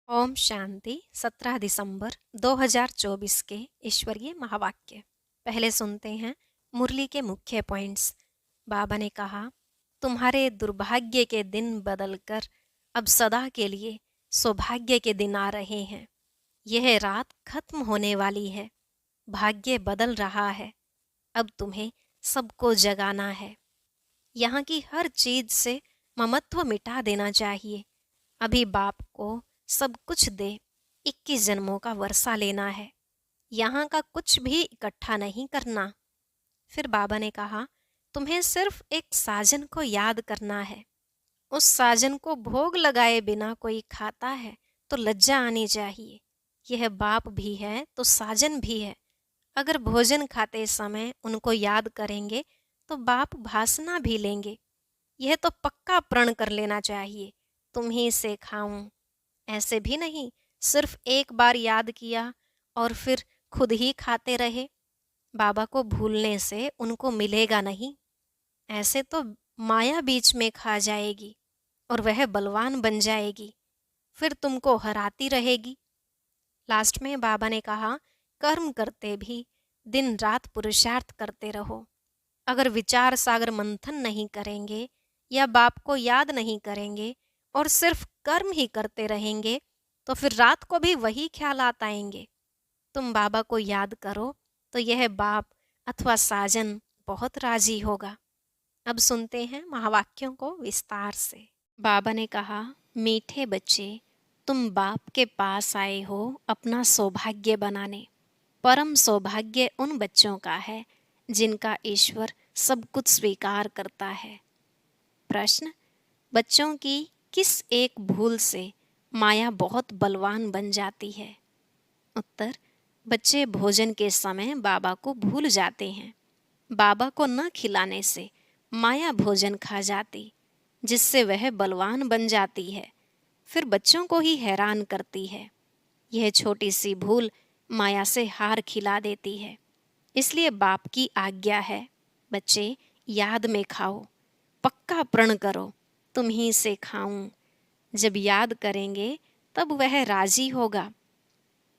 ओम शांति 17 दिसंबर 2024 के ईश्वरीय महावाक्य। पहले सुनते हैं मुरली के मुख्य पॉइंट्स। बाबा ने कहा, तुम्हारे दुर्भाग्य के दिन बदलकर अब सदा के लिए सौभाग्य के दिन आ रहे हैं। यह रात खत्म होने वाली है, भाग्य बदल रहा है। अब तुम्हें सबको जगाना है। यहाँ की हर चीज से ममत्व मिटा देना चाहिए। अभी बाप को सब कुछ दे 21 जन्मों का वर्षा लेना है। यहाँ का कुछ भी इकट्ठा नहीं करना। फिर बाबा ने कहा, तुम्हें सिर्फ एक साजन को याद करना है। उस साजन को भोग लगाए बिना कोई खाता है तो लज्जा आनी चाहिए। यह बाप भी है तो साजन भी है। अगर भोजन खाते समय उनको याद करेंगे तो बाप भासना भी लेंगे। यह तो पक्का प्रण कर लेना चाहिए, तुम ही से खाऊं। ऐसे भी नहीं सिर्फ एक बार याद किया और फिर खुद ही खाते रहे। बाबा को भूलने से उनको मिलेगा नहीं। ऐसे तो माया बीच में खा जाएगी और वह बलवान बन जाएगी, फिर तुमको हराती रहेगी। लास्ट में बाबा ने कहा, कर्म करते भी दिन रात पुरुषार्थ करते रहो। अगर विचार सागर मंथन नहीं करेंगे या बाप को याद नहीं करेंगे और सिर्फ कर्म ही करते रहेंगे तो फिर रात को भी वही ख्यालात आएंगे। तुम बाबा को याद करो तो यह बाप अथवा साजन बहुत राजी होगा। अब सुनते हैं महावाक्यों को विस्तार से। बाबा ने कहा, मीठे बच्चे, तुम बाप के पास आए हो अपना सौभाग्य बनाने। परम सौभाग्य उन बच्चों का है जिनका ईश्वर सब कुछ स्वीकार करता है। प्रश्न, बच्चों की किस एक भूल से माया बहुत बलवान बन जाती है? उत्तर, बच्चे भोजन के समय बाबा को भूल जाते हैं। बाबा को न खिलाने से माया भोजन खा जाती, जिससे वह बलवान बन जाती है, फिर बच्चों को ही हैरान करती है। यह छोटी सी भूल माया से हार खिला देती है। इसलिए बाप की आज्ञा है, बच्चे याद में खाओ, पक्का प्रण करो, तुम ही से खाऊं। जब याद करेंगे तब वह राजी होगा।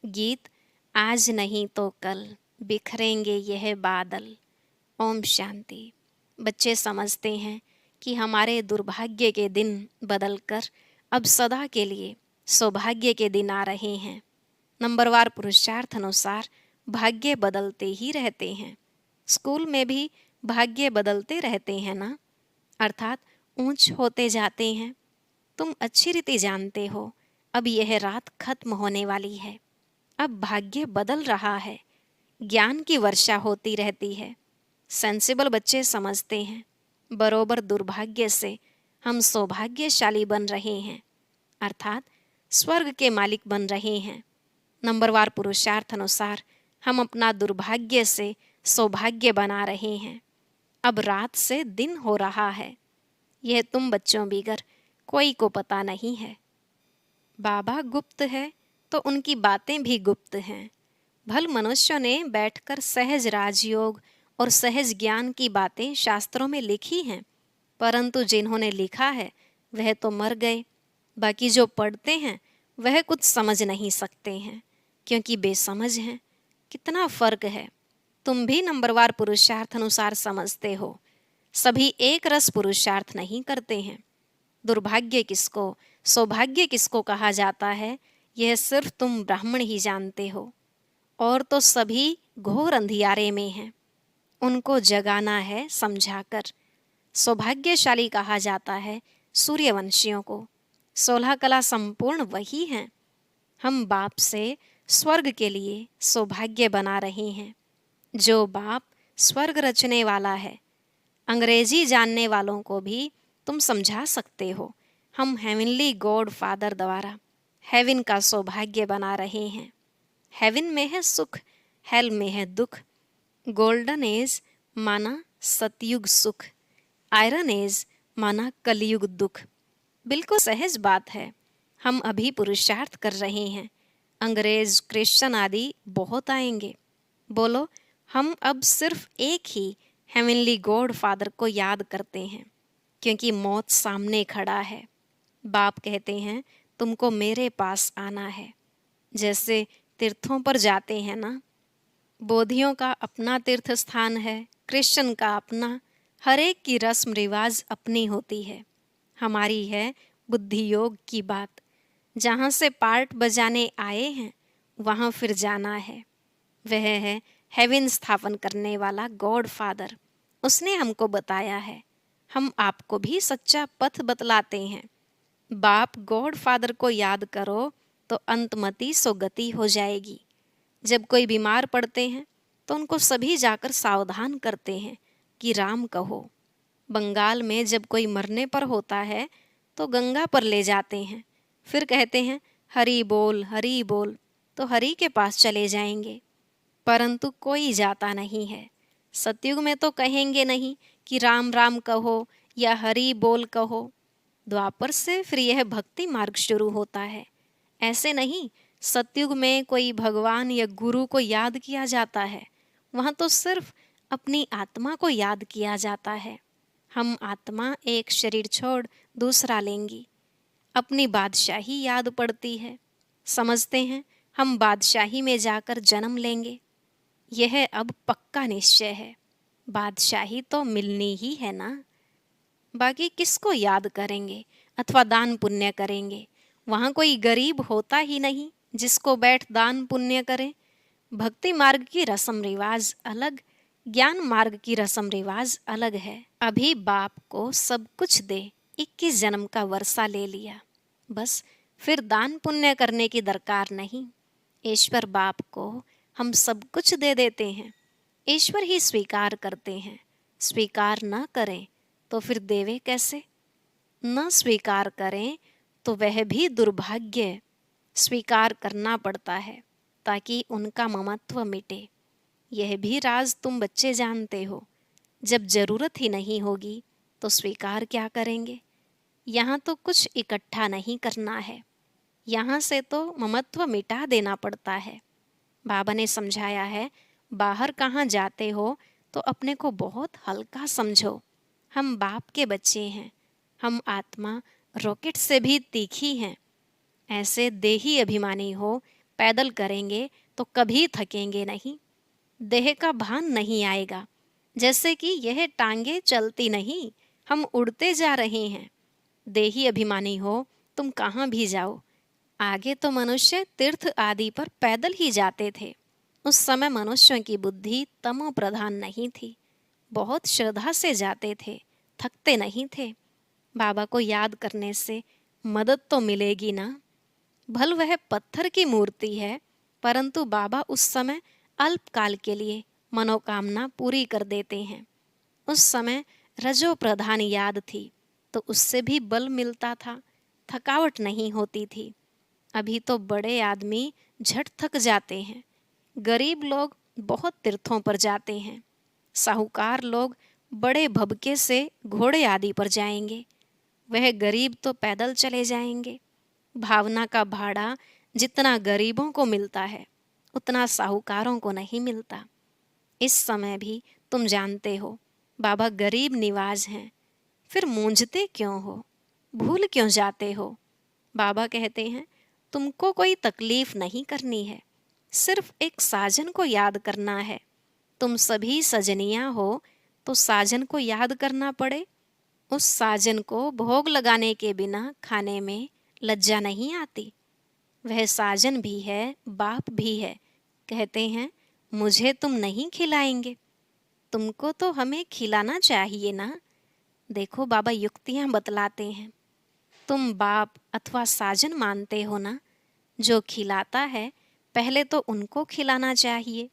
गीत, आज नहीं तो कल बिखरेंगे यह बादल। ओम शांति। बच्चे समझते हैं कि हमारे दुर्भाग्य के दिन बदलकर अब सदा के लिए सौभाग्य के दिन आ रहे हैं। नंबरवार पुरुषार्थ अनुसार भाग्य बदलते ही रहते हैं। स्कूल में भी भाग्य बदलते रहते हैं ना, अर्थात ऊंच होते जाते हैं। तुम अच्छी रीति जानते हो, अब यह रात खत्म होने वाली है। अब भाग्य बदल रहा है, ज्ञान की वर्षा होती रहती है। सेंसिबल बच्चे समझते हैं, बरोबर दुर्भाग्य से हम सौभाग्यशाली बन रहे हैं, अर्थात स्वर्ग के मालिक बन रहे हैं। नंबरवार पुरुषार्थ अनुसार हम अपना दुर्भाग्य से सौभाग्य बना रहे हैं। अब रात से दिन हो रहा है। यह तुम बच्चों बिगर कोई को पता नहीं है। बाबा गुप्त है तो उनकी बातें भी गुप्त हैं। भल मनुष्यों ने बैठकर सहज राजयोग और सहज ज्ञान की बातें शास्त्रों में लिखी हैं, परंतु जिन्होंने लिखा है वह तो मर गए। बाकी जो पढ़ते हैं वह कुछ समझ नहीं सकते हैं, क्योंकि बेसमझ हैं। कितना फर्क है। तुम भी नंबरवार पुरुषार्थ अनुसार समझते हो। सभी एक रस पुरुषार्थ नहीं करते हैं। दुर्भाग्य किसको, सौभाग्य किसको कहा जाता है, यह सिर्फ तुम ब्राह्मण ही जानते हो। और तो सभी घोर अंधियारे में हैं। उनको जगाना है समझाकर। सौभाग्यशाली कहा जाता है सूर्यवंशियों को। 16 कला संपूर्ण वही हैं। हम बाप से स्वर्ग के लिए सौभाग्य बना रहे हैं। जो बाप स्वर्ग रचने वाला है, अंग्रेजी जानने वालों को भी तुम समझा सकते हो। हम हेवनली गॉड फादर द्वारा हेवन का सौभाग्य बना रहे हैं। हेवन में है सुख, हेल में है दुख। गोल्डन एज माना सतयुग सुख, आयरन एज माना कलयुग दुख। बिल्कुल सहज बात है। हम अभी पुरुषार्थ कर रहे हैं। अंग्रेज, क्रिश्चियन आदि बहुत आएंगे। बोलो, हम अब सिर्फ एक ही हेवनली गॉड फादर को याद करते हैं, क्योंकि मौत सामने खड़ा है। बाप कहते हैं, तुमको मेरे पास आना है। जैसे तीर्थों पर जाते हैं ना, बोधियों का अपना तीर्थ स्थान है, क्रिश्चियन का अपना, हर एक की रस्म रिवाज अपनी होती है। हमारी है बुद्धि योग की बात। जहाँ से पार्ट बजाने आए हैं वहाँ फिर जाना है। वह है हेवन स्थापन करने वाला गॉड फादर। उसने हमको बताया है। हम आपको भी सच्चा पथ बतलाते हैं। बाप गॉड फादर को याद करो तो अंतमति सो गति हो जाएगी। जब कोई बीमार पड़ते हैं तो उनको सभी जाकर सावधान करते हैं कि राम कहो। बंगाल में जब कोई मरने पर होता है तो गंगा पर ले जाते हैं, फिर कहते हैं हरि बोल, तो हरि के पास चले जाएंगे। परंतु कोई जाता नहीं है। सतयुग में तो कहेंगे नहीं कि राम राम कहो या हरि बोल कहो। द्वापर से फिर यह भक्ति मार्ग शुरू होता है। ऐसे नहीं, सतयुग में कोई भगवान या गुरु को याद किया जाता है, वहाँ तो सिर्फ अपनी आत्मा को याद किया जाता है। हम आत्मा एक शरीर छोड़ दूसरा लेंगी। अपनी बादशाही याद पड़ती है। समझते हैं हम बादशाही में जाकर जन्म लेंगे। यह अब पक्का निश्चय है, बादशाही तो मिलनी ही है ना। बाकी किसको याद करेंगे अथवा दान पुण्य करेंगे? वहाँ कोई गरीब होता ही नहीं जिसको बैठ दान पुण्य करे। भक्ति मार्ग की रस्म रिवाज अलग, ज्ञान मार्ग की रस्म रिवाज अलग है। अभी बाप को सब कुछ दे, 21 जन्म का वर्षा ले लिया, बस फिर दान पुण्य करने की दरकार नहीं। ईश्वर बाप को हम सब कुछ दे देते हैं। ईश्वर ही स्वीकार करते हैं। स्वीकार न करें तो फिर देवे कैसे? न स्वीकार करें तो वह भी दुर्भाग्य। स्वीकार करना पड़ता है ताकि उनका ममत्व मिटे। यह भी राज तुम बच्चे जानते हो। जब जरूरत ही नहीं होगी तो स्वीकार क्या करेंगे? यहाँ तो कुछ इकट्ठा नहीं करना है, यहाँ से तो ममत्व मिटा देना पड़ता है। बाबा ने समझाया है, बाहर कहाँ जाते हो तो अपने को बहुत हल्का समझो। हम बाप के बच्चे हैं। हम आत्मा रॉकेट से भी तीखी हैं। ऐसे देही अभिमानी हो, पैदल करेंगे तो कभी थकेंगे नहीं। देह का भान नहीं आएगा, जैसे कि यह टांगे चलती नहीं, हम उड़ते जा रहे हैं। देही अभिमानी हो तुम कहाँ भी जाओ। आगे तो मनुष्य तीर्थ आदि पर पैदल ही जाते थे। उस समय मनुष्यों की बुद्धि तमो प्रधान नहीं थी। बहुत श्रद्धा से जाते थे, थकते नहीं थे। बाबा को याद करने से मदद तो मिलेगी ना। भल वह पत्थर की मूर्ति है, परंतु बाबा उस समय अल्पकाल के लिए मनोकामना पूरी कर देते हैं। उस समय रजो प्रधान याद थी तो उससे भी बल मिलता था, थकावट नहीं होती थी। अभी तो बड़े आदमी झट थक जाते हैं। गरीब लोग बहुत तीर्थों पर जाते हैं। साहूकार लोग बड़े भबके से घोड़े आदि पर जाएंगे। वह गरीब तो पैदल चले जाएंगे। भावना का भाड़ा जितना गरीबों को मिलता है उतना साहूकारों को नहीं मिलता। इस समय भी तुम जानते हो बाबा गरीब निवाज हैं, फिर मूंझते क्यों हो, भूल क्यों जाते हो? बाबा कहते हैं तुमको कोई तकलीफ नहीं करनी है, सिर्फ एक साजन को याद करना है। तुम सभी सजनियां हो तो साजन को याद करना पड़े। उस साजन को भोग लगाने के बिना खाने में लज्जा नहीं आती। वह साजन भी है, बाप भी है। कहते हैं मुझे तुम नहीं खिलाएंगे, तुमको तो हमें खिलाना चाहिए ना। देखो बाबा युक्तियां बतलाते हैं। तुम बाप अथवा साजन मानते हो ना, जो खिलाता है पहले तो उनको खिलाना चाहिए।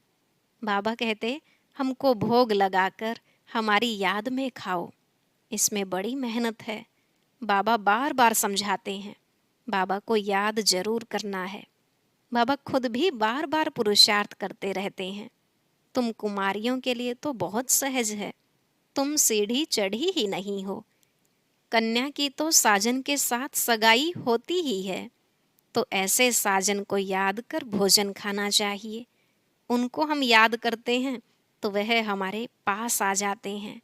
बाबा कहते हमको भोग लगाकर हमारी याद में खाओ। इसमें बड़ी मेहनत है। बाबा बार बार समझाते हैं, बाबा को याद जरूर करना है। बाबा खुद भी बार बार पुरुषार्थ करते रहते हैं। तुम कुमारियों के लिए तो बहुत सहज है, तुम सीढ़ी चढ़ी ही नहीं हो। कन्या की तो साजन के साथ सगाई होती ही है, तो ऐसे साजन को याद कर भोजन खाना चाहिए। उनको हम याद करते हैं तो वह हमारे पास आ जाते हैं।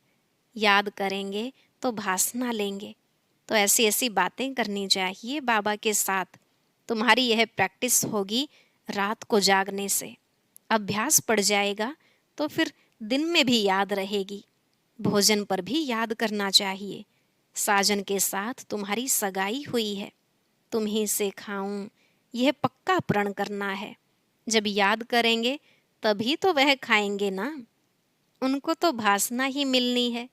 याद करेंगे तो भासना लेंगे। तो ऐसी ऐसी बातें करनी चाहिए बाबा के साथ। तुम्हारी यह प्रैक्टिस होगी रात को जागने से, अभ्यास पड़ जाएगा तो फिर दिन में भी याद रहेगी। भोजन पर भी याद करना चाहिए। साजन के साथ तुम्हारी सगाई हुई है, तुम्ही से खाऊं, यह पक्का प्रण करना है। जब याद करेंगे तभी तो वह खाएंगे ना। उनको तो भासना ही मिलनी है,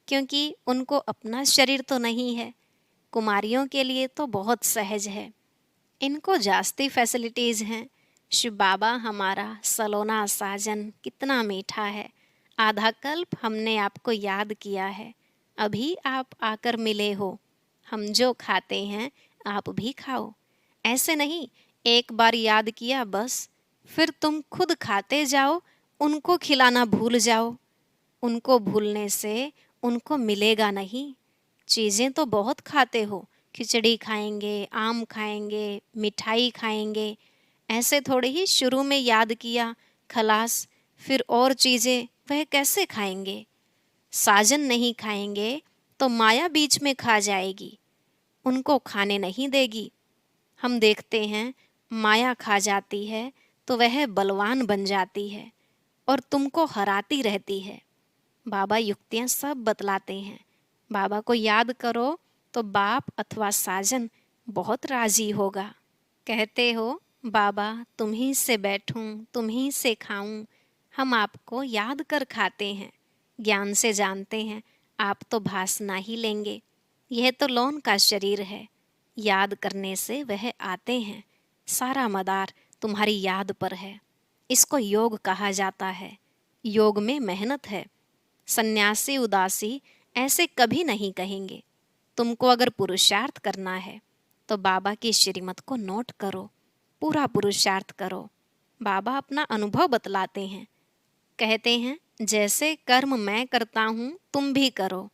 क्योंकि उनको अपना शरीर तो नहीं है। कुमारियों के लिए तो बहुत सहज है, इनको जास्ती फैसिलिटीज हैं। शिव बाबा हमारा सलोना साजन कितना मीठा है। आधा कल्प हमने आपको याद किया है, अभी आप आकर मिले हो। हम जो खाते हैं आप भी खाओ। ऐसे नहीं, एक बार याद किया बस, फिर तुम खुद खाते जाओ, उनको खिलाना भूल जाओ। उनको भूलने से उनको मिलेगा नहीं। चीज़ें तो बहुत खाते हो, खिचड़ी खाएंगे, आम खाएंगे, मिठाई खाएंगे। ऐसे थोड़े ही शुरू में याद किया खलास, फिर और चीज़ें वह कैसे खाएंगे। साजन नहीं खाएंगे तो माया बीच में खा जाएगी, उनको खाने नहीं देगी। हम देखते हैं माया खा जाती है तो वह बलवान बन जाती है और तुमको हराती रहती है। बाबा युक्तियाँ सब बतलाते हैं। बाबा को याद करो तो बाप अथवा साजन बहुत राजी होगा। कहते हो बाबा तुम ही से बैठूं, तुम ही से खाऊं। हम आपको याद कर खाते हैं, ज्ञान से जानते हैं आप तो भासना ही लेंगे। यह तो लौन का शरीर है, याद करने से वह आते हैं। सारा मदार तुम्हारी याद पर है। इसको योग कहा जाता है। योग में मेहनत है। सन्यासी उदासी ऐसे कभी नहीं कहेंगे। तुमको अगर पुरुषार्थ करना है तो बाबा की श्रीमत को नोट करो, पूरा पुरुषार्थ करो। बाबा अपना अनुभव बतलाते हैं। कहते हैं जैसे कर्म मैं करता हूँ तुम भी करो,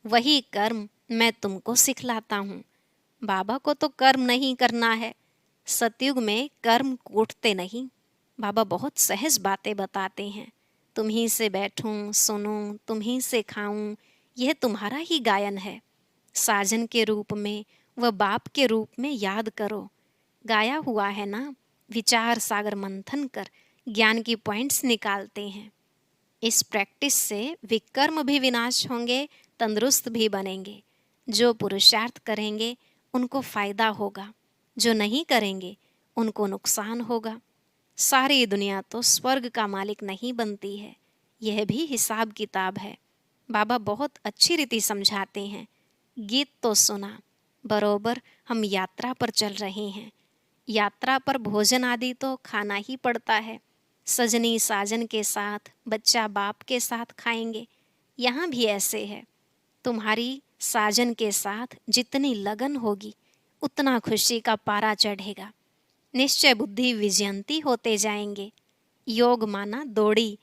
वही कर्म मैं तुमको सिखलाता हूँ। बाबा को तो कर्म नहीं करना है। सतयुग में कर्म कूटते नहीं। बाबा बहुत सहज बातें बताते हैं। तुम ही से बैठूं, सुनूं, तुम ही से खाऊं, यह तुम्हारा ही गायन है। साजन के रूप में व बाप के रूप में याद करो। गाया हुआ है ना, विचार सागर मंथन कर ज्ञान की पॉइंट्स निकालते हैं। इस प्रैक्टिस से विकर्म भी विनाश होंगे, तंदुरुस्त भी बनेंगे। जो पुरुषार्थ करेंगे उनको फायदा होगा, जो नहीं करेंगे उनको नुकसान होगा। सारी दुनिया तो स्वर्ग का मालिक नहीं बनती है, यह भी हिसाब किताब है। बाबा बहुत अच्छी रीति समझाते हैं। गीत तो सुना, बरोबर हम यात्रा पर चल रहे हैं। यात्रा पर भोजन आदि तो खाना ही पड़ता है। सजनी साजन के साथ, बच्चा बाप के साथ खाएंगे। यहाँ भी ऐसे है। तुम्हारी साजन के साथ जितनी लगन होगी उतना खुशी का पारा चढ़ेगा। निश्चय बुद्धि विजयंती होते जाएंगे। योग माना दौड़ी,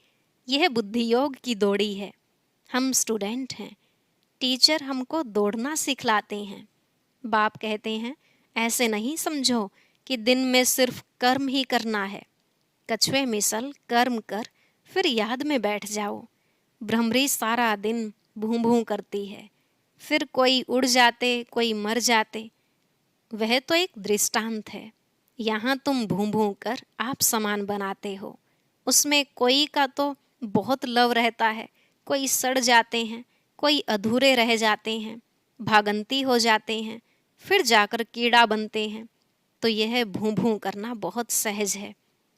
यह बुद्धि योग की दौड़ी है। हम स्टूडेंट हैं, टीचर हमको दौड़ना सिखलाते हैं। बाप कहते हैं ऐसे नहीं समझो कि दिन में सिर्फ कर्म ही करना है। कछुए मिसल कर्म कर फिर याद में बैठ जाओ। भ्रमरी सारा दिन भूं भूं करती है, फिर कोई उड़ जाते, कोई मर जाते। वह तो एक दृष्टांत है। यहाँ तुम भूं भूं कर आप समान बनाते हो। उसमें कोई का तो बहुत लव रहता है, कोई सड़ जाते हैं, कोई अधूरे रह जाते हैं, भागंती हो जाते हैं, फिर जाकर कीड़ा बनते हैं। तो यह भूं भूं करना बहुत सहज है।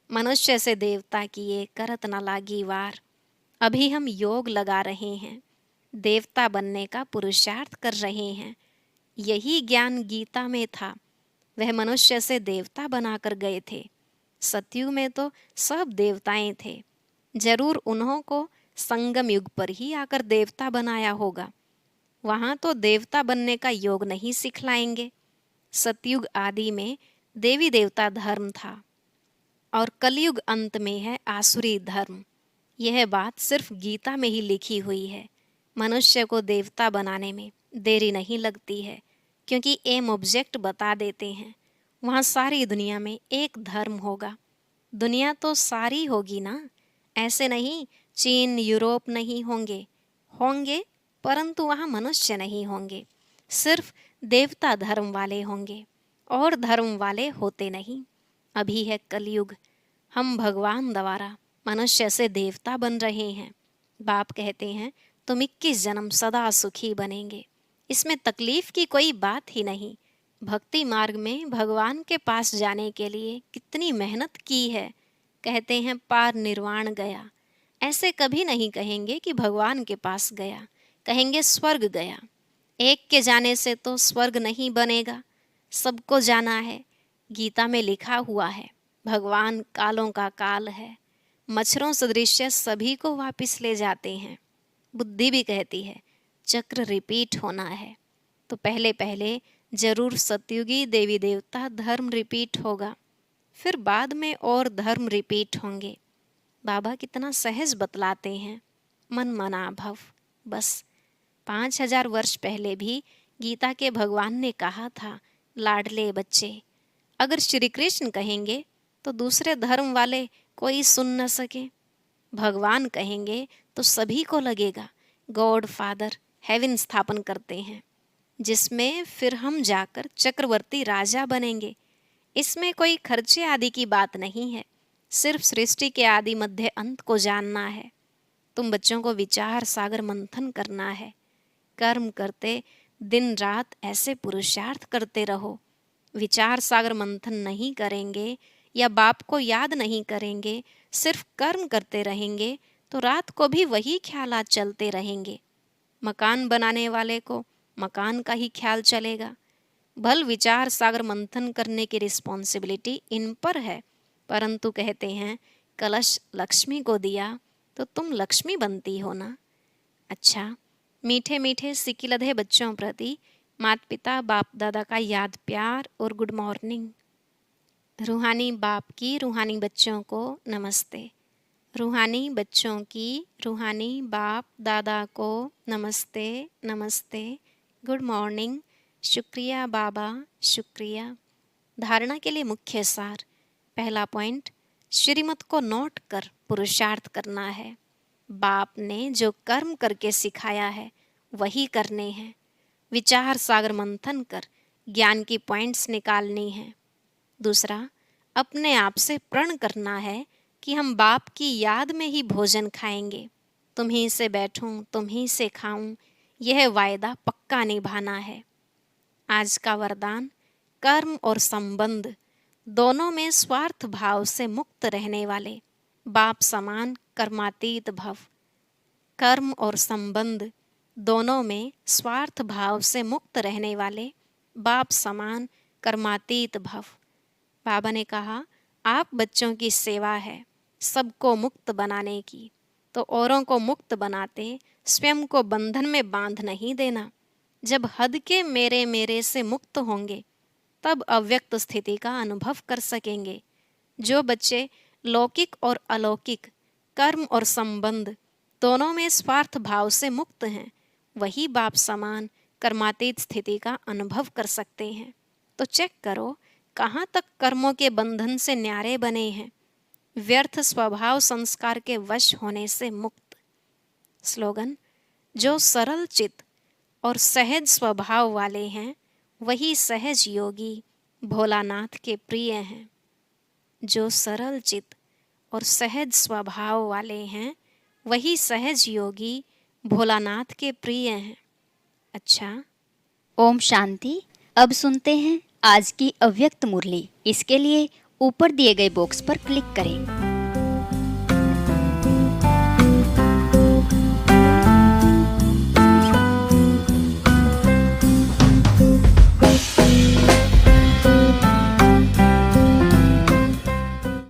मनुष्य से देवता किए करत न लागी वार। अभी हम योग लगा रहे हैं, देवता बनने का पुरुषार्थ कर रहे हैं। यही ज्ञान गीता में था। वह मनुष्य से देवता बनाकर गए थे। सतयुग में तो सब देवताएं थे। जरूर उन्हों को संगम युग पर ही आकर देवता बनाया होगा। वहाँ तो देवता बनने का योग नहीं सिखलाएंगे। सतयुग आदि में देवी देवता धर्म था और कलयुग अंत में है आसुरी धर्म। यह बात सिर्फ गीता में ही लिखी हुई है। मनुष्य को देवता बनाने में देरी नहीं लगती है, क्योंकि एम ऑब्जेक्ट बता देते हैं। वहाँ सारी दुनिया में एक धर्म होगा। दुनिया तो सारी होगी ना, ऐसे नहीं चीन यूरोप नहीं होंगे। होंगे परंतु वहाँ मनुष्य नहीं होंगे। सिर्फ देवता धर्म वाले होंगे और धर्म वाले होते नहीं। अभी है कलयुग, हम भगवान द्वारा मनुष्य से देवता बन रहे हैं। बाप कहते हैं तुम 21 जन्म सदा सुखी बनेंगे, इसमें तकलीफ की कोई बात ही नहीं। भक्ति मार्ग में भगवान के पास जाने के लिए कितनी मेहनत की है। कहते हैं पार निर्वाण गया, ऐसे कभी नहीं कहेंगे कि भगवान के पास गया, कहेंगे स्वर्ग गया। एक के जाने से तो स्वर्ग नहीं बनेगा, सबको जाना है। गीता में लिखा हुआ है भगवान कालों का काल है, मच्छरों सदृश सभी को वापिस ले जाते हैं। बुद्धि भी कहती है चक्र रिपीट होना है, तो पहले पहले जरूर सतयुगी देवी देवता धर्म रिपीट होगा, फिर बाद में और धर्म रिपीट होंगे। बाबा कितना सहज बतलाते हैं, मन मना भव। बस 5000 वर्ष पहले भी गीता के भगवान ने कहा था लाडले बच्चे, अगर श्री कृष्ण कहेंगे तो दूसरे धर्म वाले कोई सुन न सके। भगवान कहेंगे तो सभी को लगेगा गॉड फादर हेवन स्थापन करते हैं, जिसमें फिर हम जाकर चक्रवर्ती राजा बनेंगे। इसमें कोई खर्चे आदि की बात नहीं है, सिर्फ सृष्टि के आदि मध्य अंत को जानना है। तुम बच्चों को विचार सागर मंथन करना है। कर्म करते दिन रात ऐसे पुरुषार्थ करते रहो। विचार सागर मंथन नहीं करेंगे या बाप को याद नहीं करेंगे, सिर्फ कर्म करते रहेंगे तो रात को भी वही ख्यालात चलते रहेंगे। मकान बनाने वाले को मकान का ही ख्याल चलेगा। भल विचार सागर मंथन करने की रिस्पॉन्सिबिलिटी इन पर है, परंतु कहते हैं कलश लक्ष्मी को दिया तो तुम लक्ष्मी बनती हो ना। अच्छा, मीठे मीठे सिकिलधे बच्चों प्रति माता पिता बाप दादा का याद प्यार और गुड मॉर्निंग। रूहानी बाप की रूहानी बच्चों को नमस्ते। रूहानी बच्चों की रूहानी बाप दादा को नमस्ते नमस्ते, गुड मॉर्निंग, शुक्रिया बाबा शुक्रिया। धारणा के लिए मुख्य सार। पहला पॉइंट, श्रीमत को नोट कर पुरुषार्थ करना है। बाप ने जो कर्म करके सिखाया है वही करने हैं। विचार सागर मंथन कर ज्ञान की पॉइंट्स निकालनी है। दूसरा, अपने आप से प्रण करना है कि हम बाप की याद में ही भोजन खाएंगे। तुम ही से बैठूं, तुम ही से खाऊं, यह वायदा पक्का निभाना है। आज का वरदान, कर्म और संबंध दोनों में स्वार्थ भाव से मुक्त रहने वाले बाप समान कर्मातीत भव। कर्म और संबंध दोनों में स्वार्थ भाव से मुक्त रहने वाले बाप समान कर्मातीत भव। बाबा ने कहा आप बच्चों की सेवा है सबको मुक्त बनाने की, तो औरों को मुक्त बनाते स्वयं को बंधन में बांध नहीं देना। जब हद के मेरे मेरे से मुक्त होंगे तब अव्यक्त स्थिति का अनुभव कर सकेंगे। जो बच्चे लौकिक और अलौकिक कर्म और संबंध दोनों में स्वार्थ भाव से मुक्त हैं, वही बाप समान कर्मातीत स्थिति का अनुभव कर सकते हैं। तो चेक करो कहाँ तक कर्मों के बंधन से न्यारे बने हैं, व्यर्थ स्वभाव संस्कार के वश होने से मुक्त। स्लोगन, जो सरल चित्त और सहज स्वभाव वाले हैं वही सहज योगी भोलानाथ के प्रिय हैं। जो सरल चित्त और सहज स्वभाव वाले हैं वही सहज योगी भोलानाथ के प्रिय हैं। अच्छा, ओम शांति। अब सुनते हैं आज की अव्यक्त मुरली। इसके लिए ऊपर दिए गए बॉक्स पर क्लिक करें।